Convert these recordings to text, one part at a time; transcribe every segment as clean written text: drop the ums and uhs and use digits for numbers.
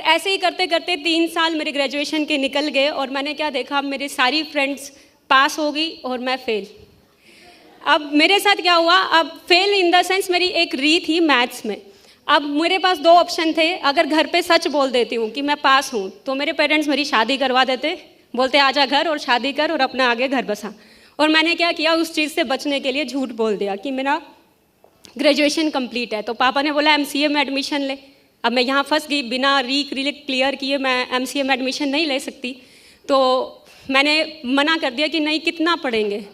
ऐसे ही करते करते 3 साल मेरे ग्रेजुएशन के निकल गए और मैंने क्या देखा, मेरी सारी फ्रेंड्स पास हो गई और मैं फेल। अब मेरे साथ क्या हुआ, अब फेल इन द सेंस मेरी एक री थी मैथ्स में। अब मेरे पास 2 ऑप्शन थे, अगर घर पे सच बोल देती हूँ कि मैं पास हूँ तो मेरे पेरेंट्स मेरी शादी करवा देते, बोलते आजा घर और शादी कर और अपना आगे घर बसा। और मैंने क्या किया, उस चीज़ से बचने के लिए झूठ बोल दिया कि मेरा ग्रेजुएशन कंप्लीट है। तो पापा ने बोला MCA में एडमिशन ले। अब मैं यहाँ फंस गई, बिना क्लियर किए मैं MCA में एडमिशन नहीं ले सकती। तो मैंने मना कर दिया कि नहीं, कितना पढ़ेंगे।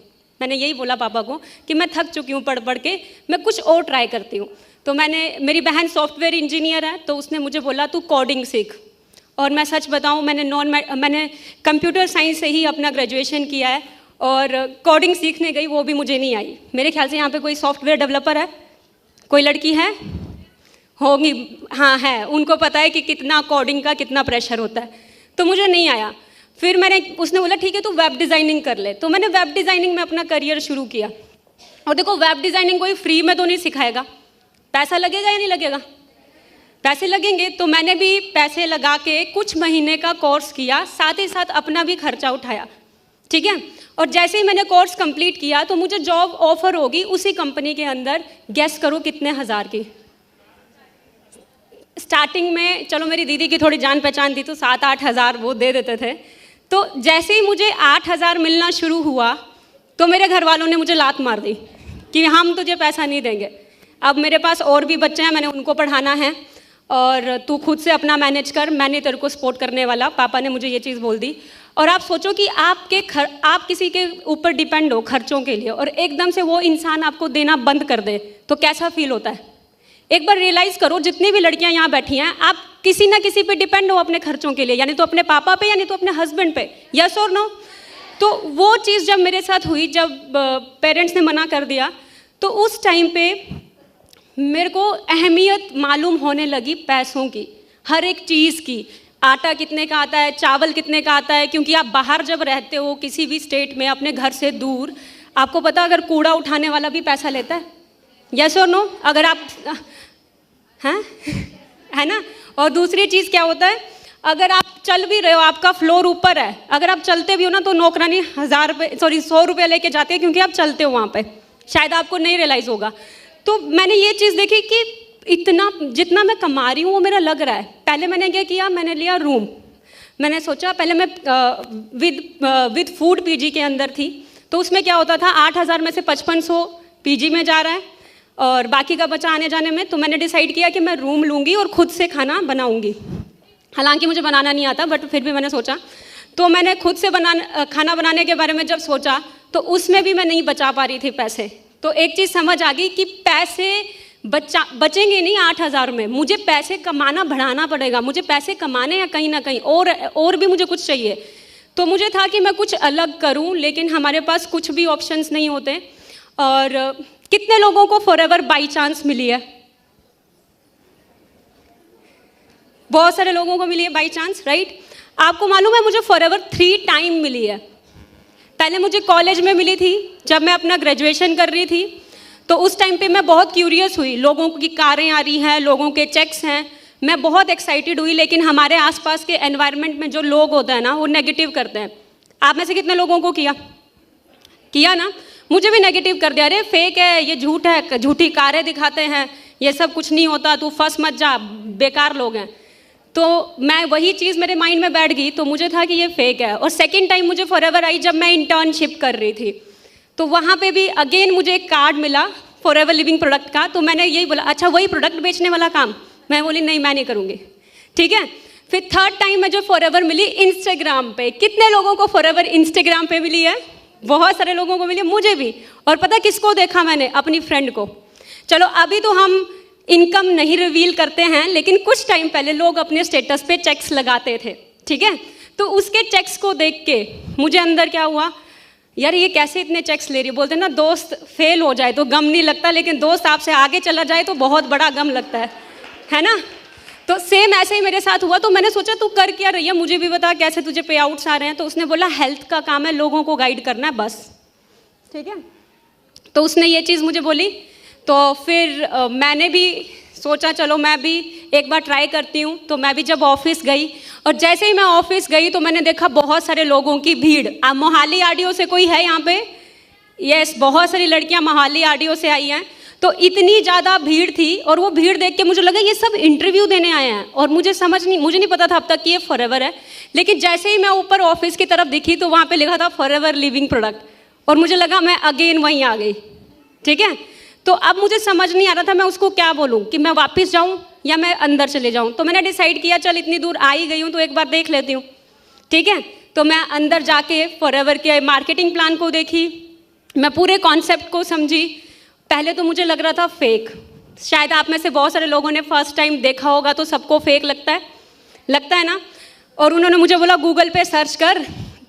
मैंने यही बोला पापा को कि मैं थक चुकी हूँ पढ़ पढ़ के, मैं कुछ और ट्राई करती हूँ। तो मेरी बहन सॉफ्टवेयर इंजीनियर है, तो उसने मुझे बोला तू कोडिंग सीख। और मैं सच बताऊँ, मैंने कंप्यूटर साइंस से ही अपना ग्रेजुएशन किया है और कोडिंग सीखने गई, वो भी मुझे नहीं आई। मेरे ख्याल से यहाँ पे कोई सॉफ्टवेयर डेवलपर है, कोई लड़की है, होगी, हाँ है, उनको पता है कि कितना कोडिंग का कितना प्रेशर होता है। तो मुझे नहीं आया। फिर उसने बोला ठीक है तू वेब डिज़ाइनिंग कर ले। तो मैंने वेब डिज़ाइनिंग में अपना करियर शुरू किया। और देखो, वेब डिज़ाइनिंग कोई फ्री में तो नहीं सिखाएगा, पैसा लगेगा या नहीं लगेगा, पैसे लगेंगे। तो मैंने भी पैसे लगा के कुछ महीने का कोर्स किया, साथ ही साथ अपना भी खर्चा उठाया, ठीक है। और जैसे ही मैंने कोर्स कंप्लीट किया तो मुझे जॉब ऑफर होगी उसी कंपनी के अंदर, गेस करो कितने हज़ार की। स्टार्टिंग में चलो मेरी दीदी की थोड़ी जान पहचान थी तो 7-8 हज़ार वो दे देते थे। तो जैसे ही मुझे 8 हज़ार मिलना शुरू हुआ तो मेरे घर वालों ने मुझे लात मार दी कि हम तुझे पैसा नहीं देंगे। अब मेरे पास और भी बच्चे हैं, मैंने उनको पढ़ाना है और तू खुद से अपना मैनेज कर, मैं नहीं तेरे को सपोर्ट करने वाला। पापा ने मुझे ये चीज़ बोल दी। और आप सोचो कि आप किसी के ऊपर डिपेंड हो खर्चों के लिए और एकदम से वो इंसान आपको देना बंद कर दे तो कैसा फील होता है। एक बार रियलाइज़ करो, जितनी भी लड़कियां यहाँ बैठी हैं, आप किसी ना किसी पे डिपेंड हो अपने खर्चों के लिए, यानी तो अपने पापा पे यानी तो अपने हस्बैंड पे, यस और नो। तो वो चीज़ जब मेरे साथ हुई, जब पेरेंट्स ने मना कर दिया, तो उस टाइम पे मेरे को अहमियत मालूम होने लगी पैसों की, हर एक चीज़ की। आटा कितने का आता है, चावल कितने का आता है, क्योंकि आप बाहर जब रहते हो किसी भी स्टेट में अपने घर से दूर, आपको पता अगर कूड़ा उठाने वाला भी पैसा लेता है, यस और नो। अगर आप हैं है ना। और दूसरी चीज़ क्या होता है, अगर आप चल भी रहे हो, आपका फ्लोर ऊपर है, अगर आप चलते भी हो ना तो नौकरानी 100 रुपये लेके जाती है क्योंकि आप चलते हो वहाँ पे, शायद आपको नहीं रियलाइज़ होगा। तो मैंने ये चीज़ देखी कि इतना जितना मैं कमा रही हूँ वो मेरा लग रहा है। पहले मैंने क्या किया, मैंने लिया रूम। मैंने सोचा, पहले मैं विद फूड PG के अंदर थी, तो उसमें क्या होता था 8 हज़ार में से 5500 PG में जा रहा है और बाकी का बचा आने जाने में। तो मैंने डिसाइड किया कि मैं रूम लूँगी और खुद से खाना बनाऊँगी। हालांकि मुझे बनाना नहीं आता, बट फिर भी मैंने सोचा। तो मैंने खुद से खाना बनाने के बारे में जब सोचा तो उसमें भी मैं नहीं बचा पा रही थी पैसे। तो एक चीज़ समझ आ गई कि पैसे बचेंगे नहीं 8 हज़ार में, मुझे पैसे कमाना बढ़ाना पड़ेगा। मुझे पैसे कमाने या कहीं ना कहीं और भी मुझे कुछ चाहिए। तो मुझे था कि मैं कुछ अलग करूं, लेकिन हमारे पास कुछ भी ऑप्शंस नहीं होते। और कितने लोगों को फॉरएवर बाई चांस मिली है? बहुत सारे लोगों को मिली है बाई चांस, राइट। आपको मालूम है मुझे फॉरएवर 3 टाइम मिली है। पहले मुझे कॉलेज में मिली थी जब मैं अपना ग्रेजुएशन कर रही थी, तो उस टाइम पे मैं बहुत क्यूरियस हुई, लोगों की कारें आ रही हैं, लोगों के चेक्स हैं, मैं बहुत एक्साइटेड हुई। लेकिन हमारे आसपास के एनवायरनमेंट में जो लोग होते हैं ना, वो नेगेटिव करते हैं। आप में से कितने लोगों को किया ना? मुझे भी नेगेटिव कर दिया, अरे फेक है, ये झूठ है, झूठी कारें दिखाते हैं, ये सब कुछ नहीं होता, तू फंस मत जा, बेकार लोग हैं। तो मैं वही चीज़ मेरे माइंड में बैठ गई, तो मुझे था कि ये फेक है। और सेकेंड टाइम मुझे फॉरएवर आई जब मैं इंटर्नशिप कर रही थी, तो वहाँ पे भी अगेन मुझे एक कार्ड मिला फॉरएवर लिविंग प्रोडक्ट का। तो मैंने यही बोला, अच्छा वही प्रोडक्ट बेचने वाला काम? मैं बोली नहीं, मैं नहीं करूँगी, ठीक है। फिर थर्ड टाइम मुझे फॉरएवर मिली इंस्टाग्राम पे। कितने लोगों को फॉरएवर इंस्टाग्राम पे मिली है? बहुत सारे लोगों को मिली, मुझे भी। और पता किसको देखा मैंने? अपनी फ्रेंड को। चलो अभी तो हम इनकम नहीं रिवील करते हैं, लेकिन कुछ टाइम पहले लोग अपने स्टेटस पे चेक्स लगाते थे, ठीक है। तो उसके चेक्स को देख के मुझे अंदर क्या हुआ, यार ये कैसे इतने चेक्स ले रही है। बोलते ना दोस्त फेल हो जाए तो गम नहीं लगता, लेकिन दोस्त आपसे आगे चला जाए तो बहुत बड़ा गम लगता है ना। तो सेम ऐसे ही मेरे साथ हुआ। तो मैंने सोचा तू कर क्या रही है, मुझे भी बता कैसे तुझे पे आउट्स आ रहे हैं। तो उसने बोला हेल्थ का काम है, लोगों को गाइड करना है बस, ठीक है। तो उसने ये चीज़ मुझे बोली। तो फिर मैंने भी सोचा चलो मैं भी एक बार ट्राई करती हूँ। तो मैं भी जब ऑफिस गई और जैसे ही मैं ऑफिस गई तो मैंने देखा बहुत सारे लोगों की भीड़। आप मोहाली आरडीओ से कोई है यहाँ पे? यस, बहुत सारी लड़कियाँ मोहाली आरडीओ से आई हैं। तो इतनी ज़्यादा भीड़ थी और वो भीड़ देख के मुझे लगा ये सब इंटरव्यू देने आए हैं, और मुझे नहीं पता था अब तक कि ये फॉरएवर है। लेकिन जैसे ही मैं ऊपर ऑफिस की तरफ दिखी तो वहाँ पे लिखा था फॉरएवर लिविंग प्रोडक्ट, और मुझे लगा मैं अगेन वहीं आ गई। ठीक है, तो अब मुझे समझ नहीं आ रहा था मैं उसको क्या बोलूँ, कि मैं वापस जाऊँ या मैं अंदर चले जाऊँ। तो मैंने डिसाइड किया चल इतनी दूर आ ही गई हूँ तो एक बार देख लेती हूँ। ठीक है, तो मैं अंदर जाके फॉरएवर के मार्केटिंग प्लान को देखी, मैं पूरे कॉन्सेप्ट को समझी। पहले तो मुझे लग रहा था फेक, शायद आप में से बहुत सारे लोगों ने फर्स्ट टाइम देखा होगा तो सबको फेक लगता है ना। और उन्होंने मुझे बोला गूगल पे सर्च कर,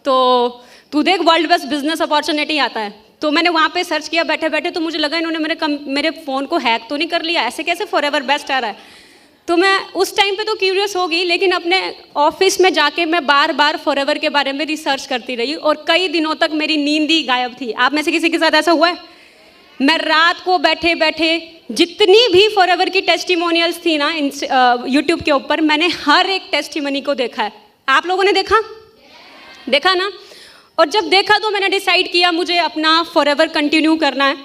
तो तू देख वर्ल्ड बेस्ट बिजनेस अपॉर्चुनिटी आता है। तो मैंने वहाँ पे सर्च किया बैठे बैठे, तो मुझे लगा इन्होंने मेरे फ़ोन को हैक तो नहीं कर लिया, ऐसे कैसे फॉरएवर बेस्ट आ रहा है। तो मैं उस टाइम पे तो क्यूरियस हो गई, लेकिन अपने ऑफिस में जाके मैं बार बार फॉरएवर के बारे में रिसर्च करती रही और कई दिनों तक मेरी नींद ही गायब थी। आप में से किसी के साथ ऐसा हुआ है? मैं रात को बैठे बैठे जितनी भी फॉरएवर की टेस्टिमोनियल्स थी ना यूट्यूब के ऊपर, मैंने हर एक टेस्टिमनी को देखा है। आप लोगों ने देखा ना? और जब देखा तो मैंने डिसाइड किया मुझे अपना फॉरएवर कंटिन्यू करना है।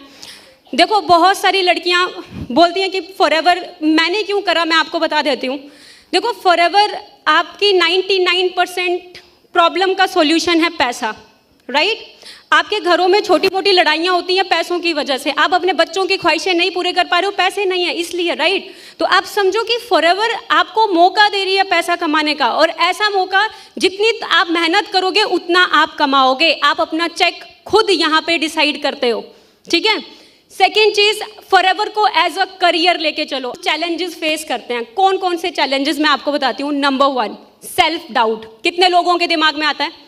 देखो बहुत सारी लड़कियां बोलती हैं कि फॉरएवर मैंने क्यों करा, मैं आपको बता देती हूँ। देखो फॉरएवर आपकी 99% प्रॉब्लम का सॉल्यूशन है पैसा, राइट? आपके घरों में छोटी मोटी लड़ाइयाँ होती हैं पैसों की वजह से, आप अपने बच्चों की ख्वाहिशें नहीं पूरे कर पा रहे हो, पैसे नहीं है इसलिए, राइट? तो आप समझो कि फॉरएवर आपको मौका दे रही है पैसा कमाने का, और ऐसा मौका जितनी आप मेहनत करोगे उतना आप कमाओगे। आप अपना चेक खुद यहाँ पे डिसाइड करते हो। ठीक है, सेकेंड चीज, फॉरएवर को एज अ करियर लेके चलो। चैलेंजेस फेस करते हैं, कौन कौन से चैलेंजेस मैं आपको बताती हूँ। Number 1, self doubt. कितने लोगों के दिमाग में आता है?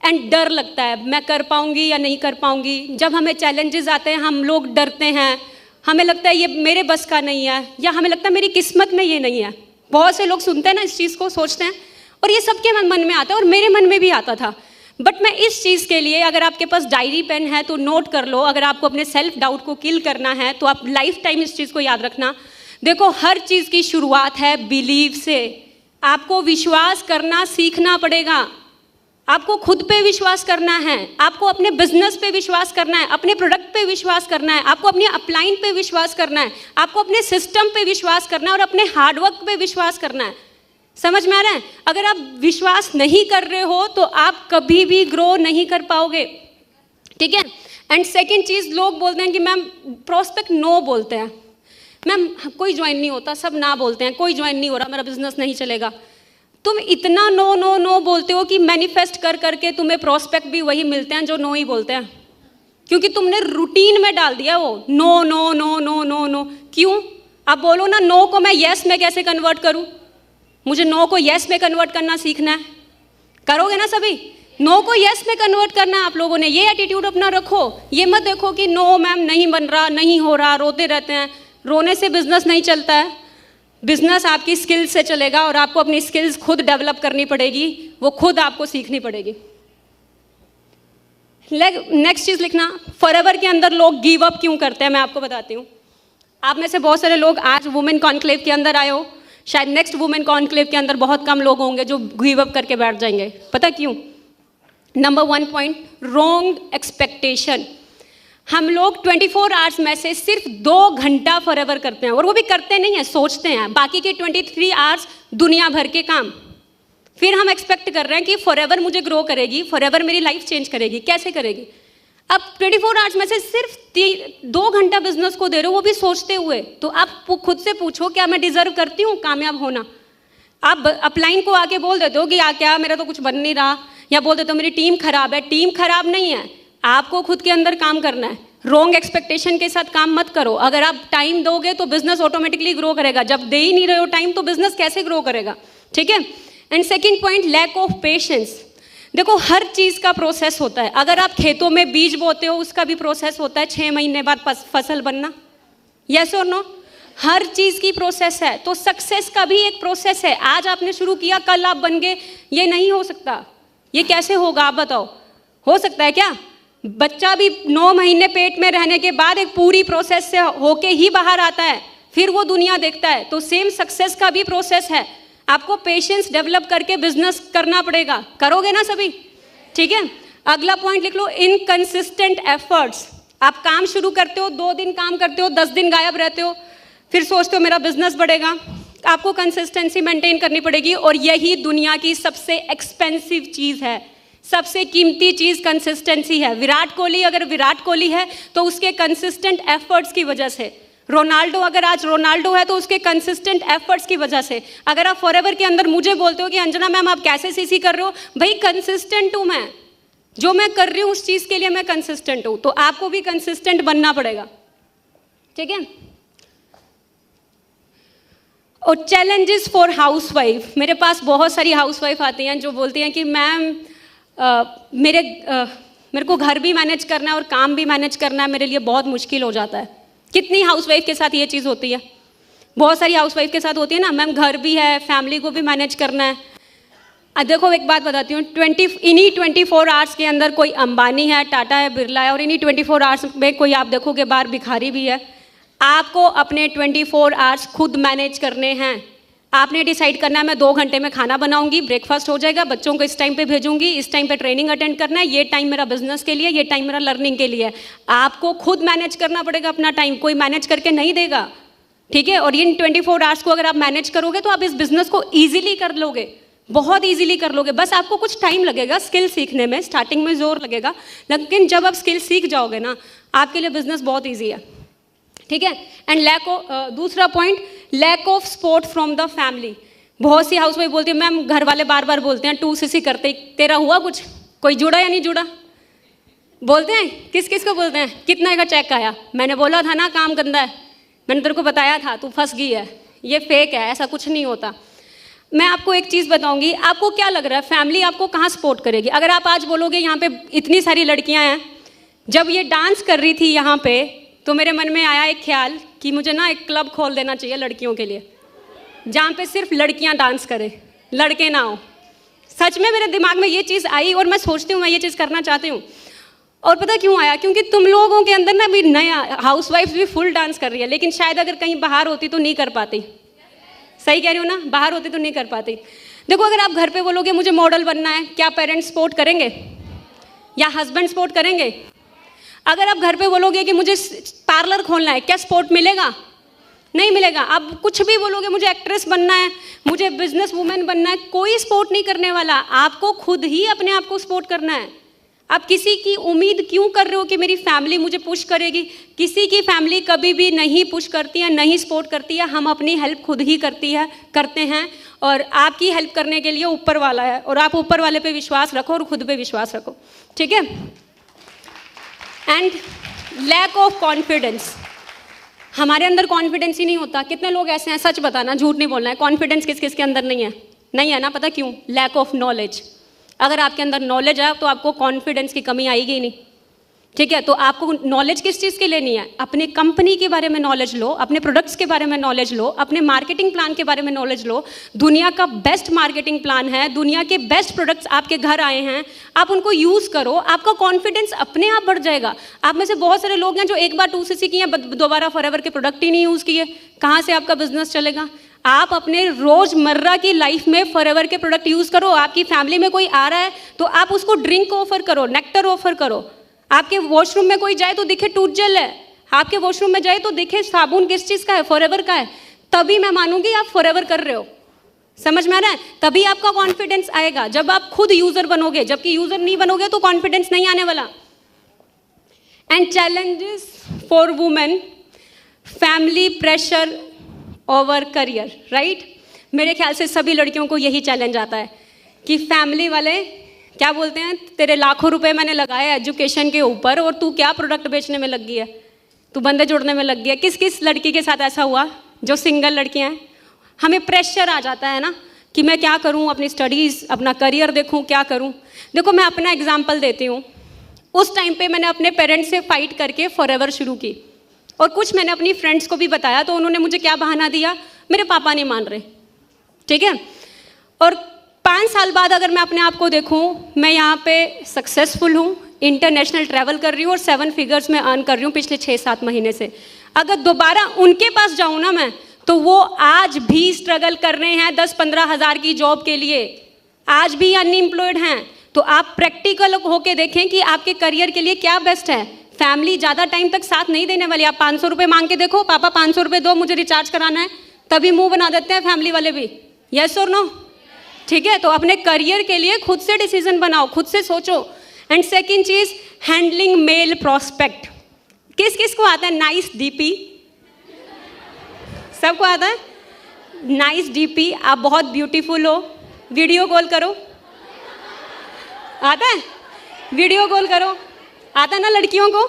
एंड डर लगता है, मैं कर पाऊंगी या नहीं कर पाऊंगी। जब हमें चैलेंजेस आते हैं हम लोग डरते हैं, हमें लगता है ये मेरे बस का नहीं है, या हमें लगता है मेरी किस्मत में ये नहीं है। बहुत से लोग सुनते हैं ना इस चीज़ को, सोचते हैं, और ये सबके मन में आता है, और मेरे मन में भी आता था। बट मैं इस चीज़ के लिए, अगर आपके पास डायरी पेन है तो नोट कर लो। अगर आपको अपने सेल्फ डाउट को किल करना है तो आप लाइफ टाइम इस चीज़ को याद रखना। देखो हर चीज़ की शुरुआत है बिलीव से। आपको विश्वास करना सीखना पड़ेगा। आपको खुद पे विश्वास करना है, आपको अपने बिजनेस पे विश्वास करना है, अपने प्रोडक्ट पे विश्वास करना है, आपको अपनी अपलाइन पे विश्वास करना है, आपको अपने सिस्टम पे विश्वास करना है, और अपने हार्डवर्क पे विश्वास करना है। समझ में आ रहा है? अगर आप विश्वास नहीं कर रहे हो तो आप कभी भी ग्रो नहीं कर पाओगे। ठीक है। एंड सेकेंड चीज़, लोग बोलते हैं कि मैम प्रोस्पेक्ट नो बोलते हैं, मैम कोई ज्वाइन नहीं होता, सब ना बोलते हैं, कोई ज्वाइन नहीं हो रहा, मेरा बिजनेस नहीं चलेगा। तुम इतना नो नो नो बोलते हो कि मैनिफेस्ट कर करके तुम्हें प्रोस्पेक्ट भी वही मिलते हैं जो नो ही बोलते हैं, क्योंकि तुमने रूटीन में डाल दिया वो no no no no no no. क्यों? आप बोलो ना, नो को मैं यस में कैसे कन्वर्ट करूं? मुझे नो को यस में कन्वर्ट करना सीखना है। करोगे ना सभी? नो को यस में कन्वर्ट करना है आप लोगों ने। ये एटीट्यूड अपना रखो। ये मत देखो कि नो मैम नहीं बन रहा, नहीं हो रहा, रोते रहते हैं। रोने से बिजनेस नहीं चलता है। बिजनेस आपकी स्किल्स से चलेगा, और आपको अपनी स्किल्स खुद डेवलप करनी पड़ेगी, वो खुद आपको सीखनी पड़ेगी। नेक्स्ट चीज़ लिखना, फॉरएवर के अंदर लोग गिव अप क्यों करते हैं, मैं आपको बताती हूँ। आप में से बहुत सारे लोग आज वुमेन कॉन्क्लेव के अंदर आए हो, शायद नेक्स्ट वुमेन कॉन्क्लेव के अंदर बहुत कम लोग होंगे जो गिव अप करके बैठ जाएंगे। पता क्यों? Number 1 point, wrong expectation. हम लोग 24 आवर्स में से सिर्फ 2 घंटा फॉरएवर करते हैं, और वो भी करते नहीं है, सोचते हैं। बाकी के 23 आवर्स दुनिया भर के काम। फिर हम एक्सपेक्ट कर रहे हैं कि फॉरएवर मुझे ग्रो करेगी, फॉरएवर मेरी लाइफ चेंज करेगी। कैसे करेगी? अब 24 आवर्स में से सिर्फ 2 घंटा बिजनेस को दे रहे हो, वो भी सोचते हुए। तो आप खुद से पूछो, क्या मैं डिजर्व करती हूँ कामयाब होना? आप अपलाइन को आके बोल देते हो कि क्या मेरा तो कुछ बन नहीं रहा, या बोल देते हो मेरी टीम खराब है। टीम खराब नहीं है, आपको खुद के अंदर काम करना है। रॉन्ग एक्सपेक्टेशन के साथ काम मत करो। अगर आप टाइम दोगे तो बिजनेस ऑटोमेटिकली ग्रो करेगा। जब दे ही नहीं रहे हो टाइम तो बिजनेस कैसे ग्रो करेगा? ठीक है। And second point, lack of patience. देखो हर चीज़ का प्रोसेस होता है। अगर आप खेतों में बीज बोते हो, उसका भी प्रोसेस होता है, 6 महीने बाद फसल बनना। यस और नो? हर चीज़ की प्रोसेस है। तो सक्सेस का भी एक प्रोसेस है। आज आपने शुरू किया, कल आप बन गए, ये नहीं हो सकता। ये कैसे होगा आप बताओ? हो सकता है क्या? बच्चा भी 9 महीने पेट में रहने के बाद एक पूरी प्रोसेस से होके ही बाहर आता है। फिर वो दुनिया देखता है। तो सेम सक्सेस का भी प्रोसेस है, आपको पेशेंस डेवलप करके बिजनेस करना पड़ेगा। करोगे ना सभी? ठीक है, अगला पॉइंट लिख लो, इनकंसिस्टेंट एफर्ट्स। आप काम शुरू करते हो, 2 दिन काम करते हो, 10 दिन गायब रहते हो, फिर सोचते हो मेरा बिजनेस बढ़ेगा। आपको कंसिस्टेंसी मेंटेन करनी पड़ेगी, और यही दुनिया की सबसे एक्सपेंसिव चीज़ है, सबसे कीमती चीज़ कंसिस्टेंसी है। विराट कोहली, अगर विराट कोहली है तो उसके कंसिस्टेंट एफर्ट्स की वजह से। रोनाल्डो, अगर आज रोनाल्डो है तो उसके कंसिस्टेंट एफर्ट्स की वजह से। अगर आप फॉरएवर के अंदर मुझे बोलते हो कि अंजना मैम आप कैसे सीसी कर रहे हो, भाई कंसिस्टेंट हूँ मैं, जो मैं कर रही हूँ उस चीज़ के लिए मैं कंसिस्टेंट हूँ। तो आपको भी कंसिस्टेंट बनना पड़ेगा, ठीक है। और चैलेंजेस फॉर हाउसवाइफ, मेरे पास बहुत सारी हाउसवाइफ आती हैं जो बोलती हैं कि मैम मेरे को घर भी मैनेज करना है और काम भी मैनेज करना है, मेरे लिए बहुत मुश्किल हो जाता है। कितनी हाउसवाइफ के साथ ये चीज़ होती है? बहुत सारी हाउसवाइफ के साथ होती है ना, मैम घर भी है, फैमिली को भी मैनेज करना है। देखो एक बात बताती हूँ, इन्हीं 24 आवर्स के अंदर कोई अंबानी है, टाटा है, बिरला है, और इन्हीं 24 आवर्स में कोई आप देखोगे बाहर भिखारी भी है। आपको अपने 24 आवर्स खुद मैनेज करने हैं। आपने डिसाइड करना है मैं 2 घंटे में खाना बनाऊंगी, ब्रेकफास्ट हो जाएगा, बच्चों को इस टाइम पे भेजूंगी, इस टाइम पे ट्रेनिंग अटेंड करना है, ये टाइम मेरा बिजनेस के लिए, ये टाइम मेरा लर्निंग के लिए। आपको खुद मैनेज करना पड़ेगा अपना टाइम, कोई मैनेज करके नहीं देगा, ठीक है। और इन 24 आवर्स को अगर आप मैनेज करोगे तो आप इस बिजनेस को ईजिली कर लोगे, बहुत ईजिली कर लोगे। बस आपको कुछ टाइम लगेगा स्किल सीखने में, स्टार्टिंग में जोर लगेगा, लेकिन जब आप स्किल सीख जाओगे ना, आपके लिए बिजनेस बहुत ईजी है, ठीक है। एंड दूसरा point, lack of support from the family. बहुत सी हाउसवाइफ बोलती है मैम घर वाले बार बार बोलते हैं 2cc करते, तेरा हुआ कुछ, कोई जुड़ा या नहीं जुड़ा? बोलते हैं, किस किस को बोलते हैं, कितना का चेक आया? मैंने बोला था ना काम गंदा है, मैंने तेरे को बताया था, तू फंस गई है, ये फेक है, ऐसा कुछ नहीं होता। मैं आपको एक चीज़ बताऊंगी, आपको क्या लग रहा है फैमिली आपको कहाँ सपोर्ट करेगी? अगर आप आज बोलोगे यहाँ पे इतनी सारी लड़कियाँ हैं, जब ये डांस कर रही थी यहाँ पे तो मेरे मन में आया एक ख्याल कि मुझे ना एक क्लब खोल देना चाहिए लड़कियों के लिए, जहाँ पे सिर्फ लड़कियाँ डांस करें, लड़के ना हो। सच में मेरे दिमाग में ये चीज़ आई और मैं सोचती हूँ मैं ये चीज़ करना चाहती हूँ। और पता क्यों आया? क्योंकि तुम लोगों के अंदर ना भी नया हाउसवाइफ भी फुल डांस कर रही है, लेकिन शायद अगर कहीं बाहर होती तो नहीं कर पाती। सही कह रही हूँ ना, बाहर होती तो नहीं कर पाती। देखो अगर आप घर पे बोलोगे मुझे मॉडल बनना है, क्या पेरेंट्स सपोर्ट करेंगे या हस्बैंड सपोर्ट करेंगे? अगर आप घर पे बोलोगे कि मुझे पार्लर खोलना है, क्या सपोर्ट मिलेगा? नहीं मिलेगा। आप कुछ भी बोलोगे मुझे एक्ट्रेस बनना है, मुझे बिजनेस वूमेन बनना है, कोई सपोर्ट नहीं करने वाला। आपको खुद ही अपने आप को सपोर्ट करना है। आप किसी की उम्मीद क्यों कर रहे हो कि मेरी फैमिली मुझे पुश करेगी? किसी की फैमिली कभी भी नहीं पुश करती है, नहीं सपोर्ट करती है। हम अपनी हेल्प खुद ही करते हैं और आपकी हेल्प करने के लिए ऊपर वाला है, और आप ऊपर वाले पे विश्वास रखो और खुद पे विश्वास रखो, ठीक है। एंड लैक ऑफ कॉन्फिडेंस, हमारे अंदर कॉन्फिडेंस ही नहीं होता। कितने लोग ऐसे हैं, सच बताना, झूठ नहीं बोलना है, कॉन्फिडेंस किस किस के अंदर नहीं है? नहीं है ना, पता क्यों? Lack of knowledge. अगर आपके अंदर नॉलेज है तो आपको कॉन्फिडेंस की कमी आएगी ही नहीं, ठीक है। तो आपको नॉलेज किस चीज़ के लिए नहीं है? अपनी कंपनी के बारे में नॉलेज लो, अपने प्रोडक्ट्स के बारे में नॉलेज लो, अपने मार्केटिंग प्लान के बारे में नॉलेज लो। दुनिया का बेस्ट मार्केटिंग प्लान है, दुनिया के बेस्ट प्रोडक्ट्स आपके घर आए हैं, आप उनको यूज़ करो, आपका कॉन्फिडेंस अपने आप बढ़ जाएगा। आप में से बहुत सारे लोग हैं जो एक बार 2cc किए, दोबारा फॉरएवर के प्रोडक्ट ही नहीं यूज़ किए। कहाँ से आपका बिजनेस चलेगा? आप अपने रोजमर्रा की लाइफ में फॉरएवर के प्रोडक्ट यूज़ करो। आपकी फैमिली में कोई आ रहा है तो आप उसको ड्रिंक ऑफर करो, नेक्टर ऑफर करो। आपके वॉशरूम में कोई जाए तो दिखे टूथ जेल है, आपके वॉशरूम में जाए तो दिखे साबुन किस चीज़ का है? फॉरएवर का है। तभी मैं मानूंगी आप फॉरएवर कर रहे हो। समझ में आ रहा है? तभी आपका कॉन्फिडेंस आएगा जब आप खुद यूजर बनोगे। जबकि यूजर नहीं बनोगे तो कॉन्फिडेंस नहीं आने वाला। And challenges for women, family pressure over career, right. मेरे ख्याल से सभी लड़कियों को यही चैलेंज आता है कि फैमिली वाले क्या बोलते हैं, तेरे लाखों रुपए मैंने लगाए एजुकेशन के ऊपर और तू क्या प्रोडक्ट बेचने में लग गई है, तू बंदे जोड़ने में लग गई है। किस किस लड़की के साथ ऐसा हुआ जो सिंगल लड़कियां हैं? हमें प्रेशर आ जाता है ना कि मैं क्या करूं, अपनी स्टडीज़, अपना करियर देखूं, क्या करूं। देखो मैं अपना एग्जाम्पल देती हूँ। उस टाइम पे मैंने अपने पेरेंट्स से फाइट करके फॉरएवर शुरू की, और कुछ मैंने अपनी फ्रेंड्स को भी बताया तो उन्होंने मुझे क्या बहाना दिया, मेरे पापा नहीं मान रहे, ठीक है। और 5 साल बाद अगर मैं अपने आप को देखूं, मैं यहाँ पे सक्सेसफुल हूँ, इंटरनेशनल ट्रैवल कर रही हूँ और 7 फिगर्स में अर्न कर रही हूँ पिछले 6-7 महीने से। अगर दोबारा उनके पास जाऊँ ना मैं, तो वो आज भी स्ट्रगल कर रहे हैं 10-15 हज़ार की जॉब के लिए, आज भी अनएम्प्लॉयड हैं। तो आप प्रैक्टिकल होके देखें कि आपके करियर के लिए क्या बेस्ट है। फैमिली ज़्यादा टाइम तक साथ नहीं देने वाली। आप 500 रुपये मांग के देखो, पापा 500 रुपये दो, मुझे रिचार्ज कराना है, तभी मुंह बना देते हैं फैमिली वाले भी। यस और नो? ठीक है, तो अपने करियर के लिए खुद से डिसीजन बनाओ, खुद से सोचो। एंड सेकेंड चीज़, हैंडलिंग मेल प्रोस्पेक्ट। किस किस को आता है नाइस डीपी? सबको आता है नाइस डीपी। आप बहुत ब्यूटीफुल हो, वीडियो कॉल करो। आता है? वीडियो कॉल करो। आता है ना लड़कियों को?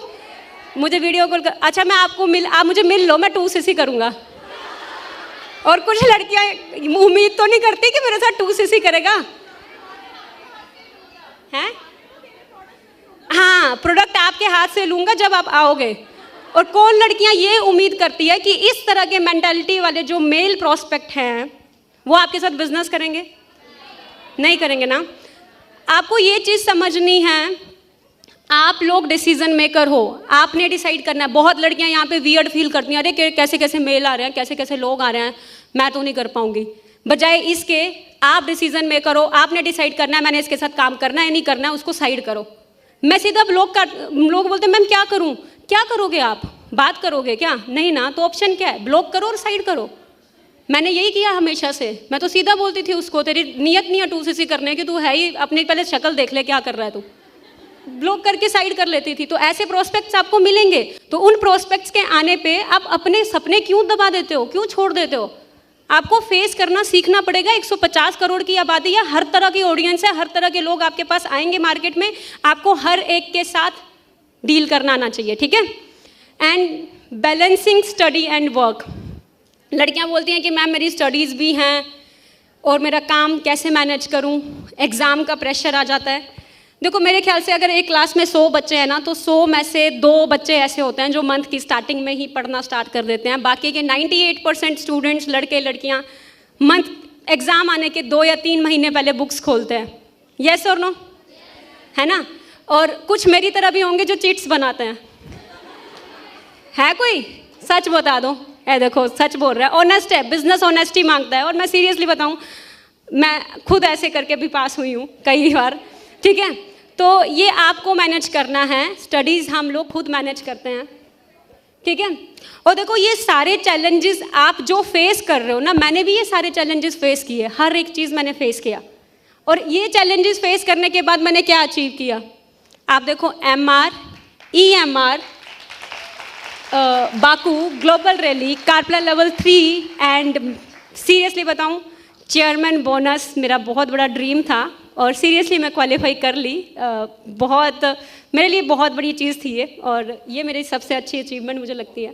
मुझे वीडियो कॉल कर, अच्छा मैं आपको आप मुझे मिल लो, मैं 2cc करूँगा। और कुछ लड़कियां उम्मीद तो नहीं करती कि मेरे साथ 2cc करेगा, हैं? हाँ, प्रोडक्ट आपके हाथ से लूँगा जब आप आओगे। और कौन लड़कियां ये उम्मीद करती है कि इस तरह के मेंटालिटी वाले जो मेल प्रोस्पेक्ट हैं वो आपके साथ बिजनेस करेंगे? नहीं करेंगे ना। आपको ये चीज़ समझनी है, आप लोग डिसीजन मेकर हो, आपने डिसाइड करना है। बहुत लड़कियां यहाँ पे वियर्ड फील करती हैं, अरे कैसे कैसे मेल आ रहे हैं, कैसे कैसे लोग आ रहे हैं, मैं तो नहीं कर पाऊंगी। बजाय इसके आप डिसीजन मेकर हो, आपने डिसाइड करना है मैंने इसके साथ काम करना है नहीं करना है, उसको साइड करो। मैं सीधा लोग बोलते हैं मैम क्या करूँ? क्या करोगे आप? बात करोगे क्या? नहीं ना, तो ऑप्शन क्या है? ब्लॉक करो और साइड करो। मैंने यही किया हमेशा से। मैं तो सीधा बोलती थी उसको, तेरी नियत नहीं है 2cc करने की, तू है ही, अपनी पहले शक्ल देख ले क्या कर रहा है तू। ब्लॉक करके साइड कर लेती थी। तो ऐसे प्रोस्पेक्ट्स आपको मिलेंगे, तो उन प्रोस्पेक्ट्स के आने पे आप अपने सपने क्यों दबा देते हो, क्यों छोड़ देते हो? आपको फेस करना सीखना पड़ेगा। 150 करोड़ की आबादी है, हर तरह की ऑडियंस है, हर तरह के लोग आपके पास आएंगे मार्केट में, आपको हर एक के साथ डील करना आना चाहिए, ठीक है? And balancing study and work. लड़कियां बोलती हैं कि मैम मेरी स्टडीज़ भी हैं और मेरा काम कैसे मैनेज करूं, एग्ज़ाम का प्रेशर आ जाता है। देखो मेरे ख्याल से अगर एक क्लास में 100 बच्चे हैं ना, तो 100 में से 2 बच्चे ऐसे होते हैं जो मंथ की स्टार्टिंग में ही पढ़ना स्टार्ट कर देते हैं। बाकी के 98% स्टूडेंट्स, लड़के लड़कियां, मंथ एग्ज़ाम आने के 2 या 3 महीने पहले बुक्स खोलते हैं। यस और नो? है ना? और कुछ मेरी तरह भी होंगे जो चिट्स बनाते हैं। है कोई? सच बता दो। ए देखो सच बोल रहा है, ऑनेस्ट है, बिजनेस ऑनेस्टी मांगता है। और मैं सीरियसली बताऊं, मैं खुद ऐसे करके भी पास हुई हूँ कई बार, ठीक है? तो ये आपको मैनेज करना है। स्टडीज़ हम लोग खुद मैनेज करते हैं, ठीक है? और देखो ये सारे चैलेंजेस आप जो फेस कर रहे हो ना, मैंने भी ये सारे चैलेंजेस फेस किए, हर एक चीज़ मैंने फेस किया। और ये चैलेंजेस फेस करने के बाद मैंने क्या अचीव किया? आप देखो, MR, EMR, Baku, global rally, कारप्ला लेवल 3 एंड सीरियसली बताऊं, चेयरमैन बोनस मेरा बहुत बड़ा ड्रीम था और सीरियसली मैं क्वालिफाई कर ली। बहुत मेरे लिए बहुत बड़ी चीज़ थी ये, और ये मेरी सबसे अच्छी अचीवमेंट मुझे लगती है।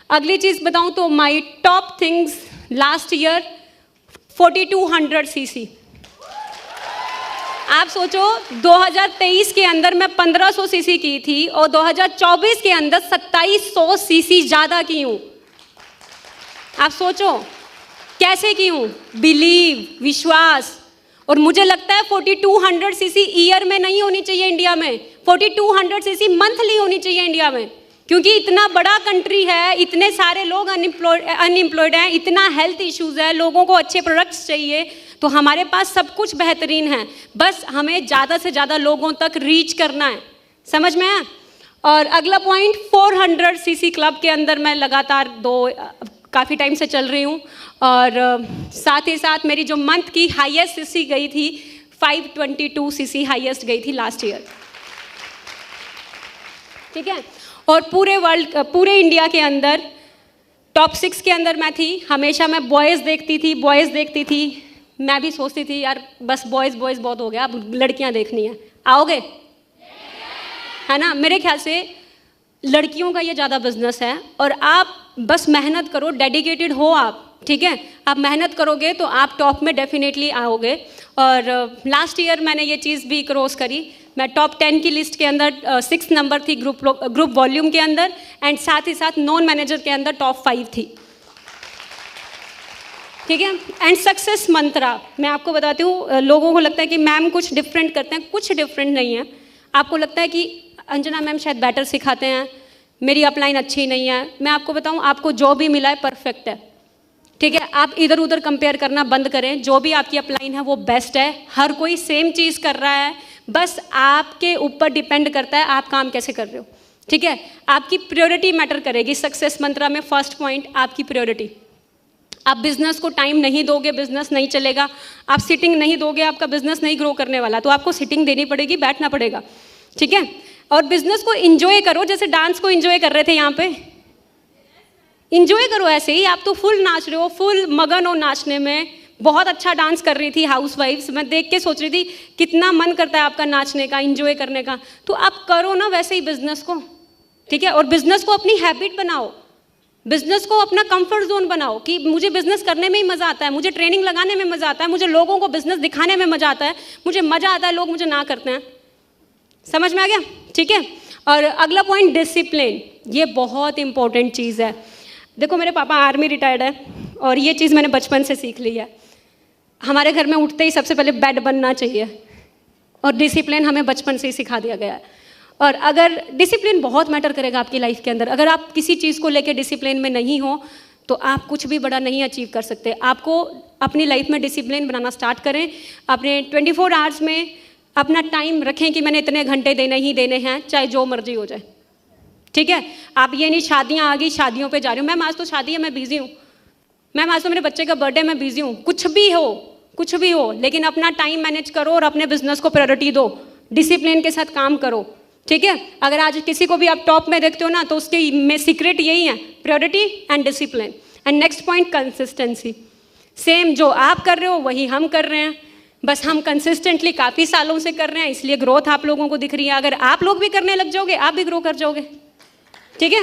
अगली चीज़ बताऊं तो my top things last year 4200 cc। आप सोचो 2023 के अंदर मैं 1500 cc की थी और 2024 के अंदर 2700 cc ज़्यादा की हूँ। आप सोचो कैसे की हूँ? बिलीव, विश्वास। और मुझे लगता है 4200 cc ईयर में नहीं होनी चाहिए इंडिया में, 4200 cc मंथली होनी चाहिए इंडिया में, क्योंकि इतना बड़ा कंट्री है, इतने सारे लोग अनएम्प्लॉयड हैं, इतना हेल्थ इश्यूज है, लोगों को अच्छे प्रोडक्ट्स चाहिए। तो हमारे पास सब कुछ बेहतरीन है, बस हमें ज़्यादा से ज़्यादा लोगों तक रीच करना है। समझ में आया? और अगला पॉइंट, 400 cc क्लब के अंदर मैं लगातार काफ़ी टाइम से चल रही हूँ। और साथ ही साथ मेरी जो मंथ की हाईएस्ट cc गई थी 522 cc हाईएस्ट गई थी लास्ट ईयर, ठीक है? और पूरे इंडिया के अंदर टॉप 6 के अंदर मैं थी। हमेशा मैं बॉयज़ देखती थी। मैं भी सोचती थी यार बस बॉयज़ बहुत हो गया, अब लड़कियां देखनी है, आओगे? है ना? मेरे ख्याल से लड़कियों का ये ज़्यादा बिजनेस है और आप बस मेहनत करो, डेडिकेटेड हो आप, ठीक है? आप मेहनत करोगे तो आप टॉप में डेफिनेटली आओगे। और लास्ट ईयर मैंने ये चीज़ भी क्रॉस करी। मैं टॉप 10 की लिस्ट के अंदर 6 नंबर थी ग्रुप वॉल्यूम के अंदर, एंड साथ ही साथ नॉन मैनेजर के अंदर टॉप 5 थी, ठीक है? एंड सक्सेस मंत्रा मैं आपको बताती हूँ। लोगों को लगता है कि मैम कुछ डिफरेंट करते हैं, कुछ डिफरेंट नहीं है। आपको लगता है कि अंजना मैम शायद बेटर सिखाते हैं, मेरी अपलाइन अच्छी नहीं है। मैं आपको बताऊं, आपको जो भी मिला है परफेक्ट है, ठीक है। आप इधर उधर कंपेयर करना बंद करें। जो भी आपकी अपलाइन है वो बेस्ट है। हर कोई सेम चीज़ कर रहा है, बस आपके ऊपर डिपेंड करता है आप काम कैसे कर रहे हो, ठीक है। आपकी प्रायोरिटी मैटर करेगी। सक्सेस मंत्रा में फर्स्ट पॉइंट आपकी प्रायोरिटी। आप बिजनेस को टाइम नहीं दोगे, बिजनेस नहीं चलेगा। आप सिटिंग नहीं दोगे, आपका बिजनेस नहीं ग्रो करने वाला। तो आपको सिटिंग देनी पड़ेगी, बैठना पड़ेगा, ठीक है। और बिजनेस को इंजॉय करो, जैसे डांस को इंजॉय कर रहे थे यहाँ पे, इंजॉय करो ऐसे ही। आप तो फुल नाच रहे हो, फुल मगन हो नाचने में। बहुत अच्छा डांस कर रही थी हाउस वाइफ्स, मैं देख के सोच रही थी कितना मन करता है आपका नाचने का, इंजॉय करने का। तो आप करो ना वैसे ही बिजनेस को, ठीक है। और बिजनेस को अपनी हैबिट बनाओ, बिजनेस को अपना कंफर्ट जोन बनाओ कि मुझे बिजनेस करने में ही मज़ा आता है, मुझे ट्रेनिंग लगाने में मज़ा आता है, मुझे लोगों को बिजनेस दिखाने में मज़ा आता है, मुझे मज़ा आता है, लोग मुझे ना करते हैं। समझ में आ गया, ठीक है। और अगला पॉइंट डिसिप्लिन, ये बहुत इंपॉर्टेंट चीज़ है। देखो मेरे पापा आर्मी रिटायर्ड है और ये चीज़ मैंने बचपन से सीख ली है। हमारे घर में उठते ही सबसे पहले बेड बनना चाहिए और डिसिप्लिन हमें बचपन से ही सिखा दिया गया है। और अगर डिसिप्लिन बहुत मैटर करेगा आपकी लाइफ के अंदर। अगर आप किसी चीज़ को लेकर डिसिप्लिन में नहीं हो तो आप कुछ भी बड़ा नहीं अचीव कर सकते। आपको अपनी लाइफ में डिसिप्लिन बनाना स्टार्ट करें। अपने 24 आवर्स में अपना टाइम रखें कि मैंने इतने घंटे देने ही देने हैं, चाहे जो मर्जी हो जाए, ठीक है। आप ये नहीं शादियाँ आ गई, शादियों पे जा रही हूँ, मैम आज तो शादी है मैं बिजी हूँ, मैम आज तो मेरे बच्चे का बर्थडे मैं बिजी हूँ। कुछ भी हो, लेकिन अपना टाइम मैनेज करो और अपने बिजनेस को प्रायोरिटी दो, डिसिप्लिन के साथ काम करो, ठीक है। अगर आज किसी को भी आप टॉप में देखते हो ना तो उसके में सीक्रेट यही है, priority and discipline. And next point consistency. Same जो आप कर रहे हो वही हम कर रहे हैं, बस हम कंसिस्टेंटली काफ़ी सालों से कर रहे हैं, इसलिए ग्रोथ आप लोगों को दिख रही है। अगर आप लोग भी करने लग जाओगे आप भी ग्रो कर जाओगे, ठीक है।